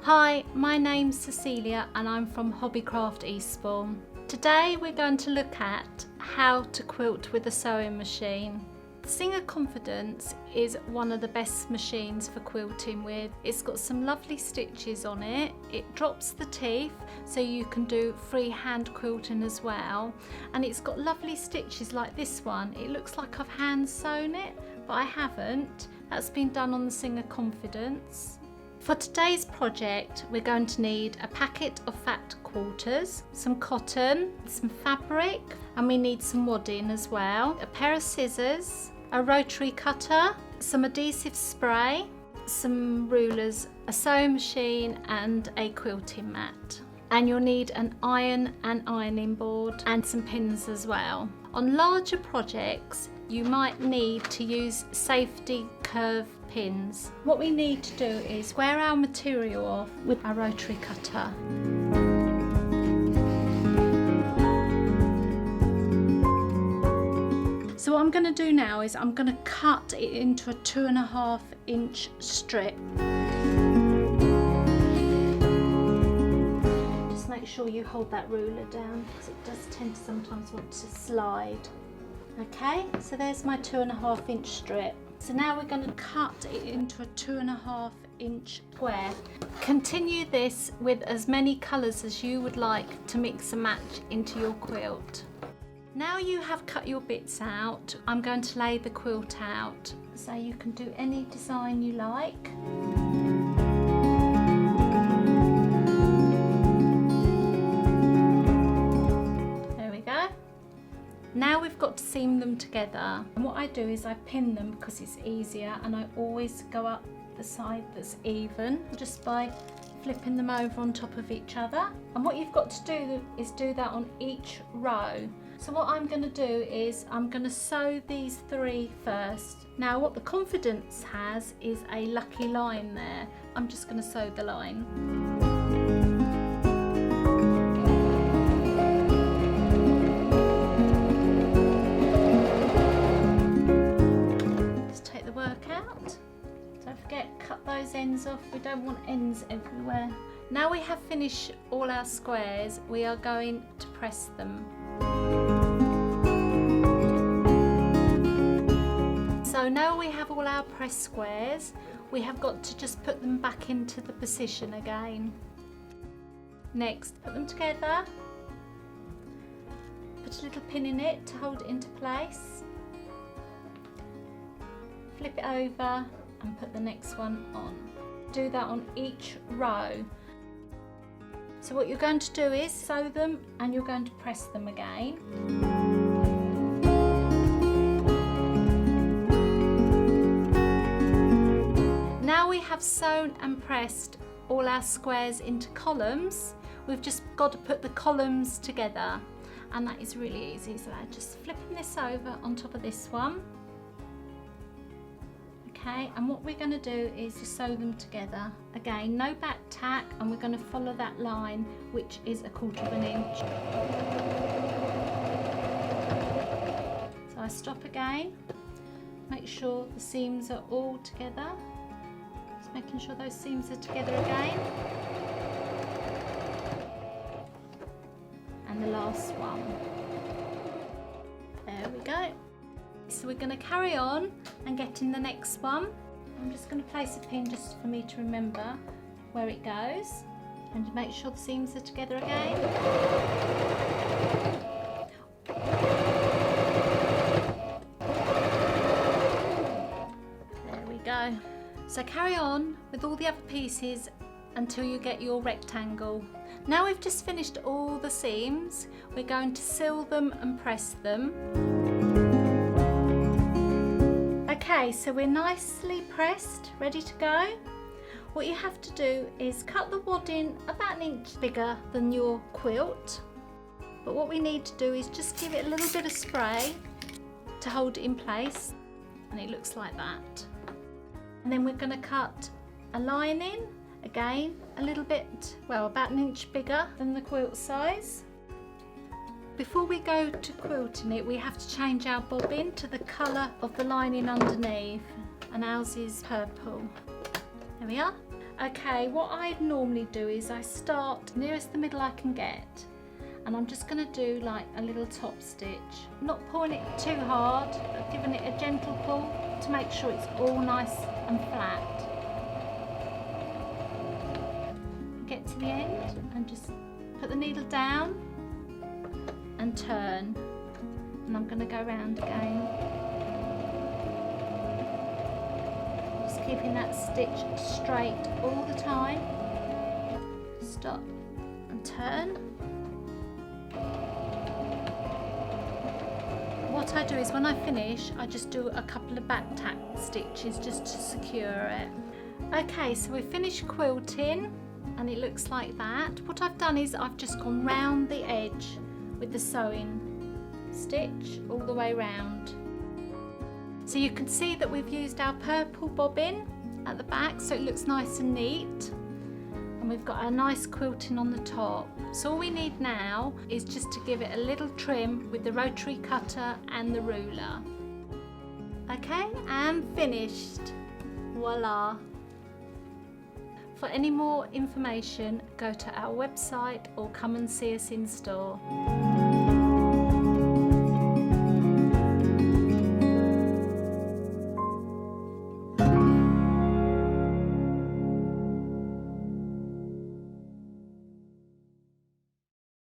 Hi, my name's Cecilia and I'm from Hobbycraft Eastbourne. Today we're going to look at how to quilt with a sewing machine. The Singer Confidence is one of the best machines for quilting with. It's got some lovely stitches on it. It drops the teeth so you can do freehand quilting as well. And it's got lovely stitches like this one. It looks like I've hand sewn it, but I haven't. That's been done on the Singer Confidence. For today's project, we're going to need a packet of fat quarters, some cotton, some fabric, and we need some wadding as well, a pair of scissors, a rotary cutter, some adhesive spray, some rulers, a sewing machine and a quilting mat. And you'll need an iron and ironing board and some pins as well. On larger projects, you might need to use safety curve pins. What we need to do is square our material off with our rotary cutter. So what I'm going to do now is I'm going to cut it into a 2.5 inch strip. Just make sure you hold that ruler down because it does tend to sometimes want to slide. Okay, so there's my 2.5 inch strip. So now we're going to cut it into a 2.5 inch square. Continue this with as many colours as you would like to mix and match into your quilt. Now you have cut your bits out, I'm going to lay the quilt out. So you can do any design you like. Now we've got to seam them together, and what I do is I pin them because it's easier, and I always go up the side that's even just by flipping them over on top of each other. And what you've got to do is do that on each row. So what I'm going to do is I'm going to sew these 3 first. Now what the Confidence has is a lucky line there. I'm just going to sew the line. Don't forget, cut those ends off. We don't want ends everywhere. Now we have finished all our squares, we are going to press them. So now we have all our pressed squares, we have got to just put them back into the position again. Next, put them together. Put a little pin in it to hold it into place. Flip it over and put the next one on. Do that on each row. So what you're going to do is sew them and you're going to press them again. Now we have sewn and pressed all our squares into columns. We've just got to put the columns together, and that is really easy. So I'm just flipping this over on top of this one. Okay, and what we're going to do is to sew them together. Again, no back tack, and we're going to follow that line, which is 1/4 inch. So I stop again, make sure the seams are all together. Just making sure those seams are together again. And the last one. There we go. So we're going to carry on and get in the next one. I'm just going to place a pin just for me to remember where it goes, and to make sure the seams are together again. There we go. So carry on with all the other pieces until you get your rectangle. Now we've just finished all the seams, we're going to seal them and press them. Okay, so we're nicely pressed, ready to go. What you have to do is cut the wadding about 1 inch bigger than your quilt. But what we need to do is just give it a little bit of spray to hold it in place, and it looks like that. And then we're going to cut a lining, again a little bit, well, about 1 inch bigger than the quilt size. Before we go to quilting it, we have to change our bobbin to the colour of the lining underneath, and ours is purple. There we are. Okay, what I normally do is I start nearest the middle I can get, and I'm just going to do like a little top stitch, not pulling it too hard, but giving it a gentle pull to make sure it's all nice and flat. Get to the end and just put the needle down and turn, and I'm going to go round again, just keeping that stitch straight all the time. Stop and turn. What I do is when I finish, I just do a couple of back tack stitches just to secure it. Okay, so we finished quilting and it looks like that. What I've done is I've just gone round the edge with the sewing stitch all the way round. So you can see that we've used our purple bobbin at the back, so it looks nice and neat. And we've got a nice quilting on the top. So all we need now is just to give it a little trim with the rotary cutter and the ruler. Okay, and finished. Voila. For any more information, go to our website or come and see us in store.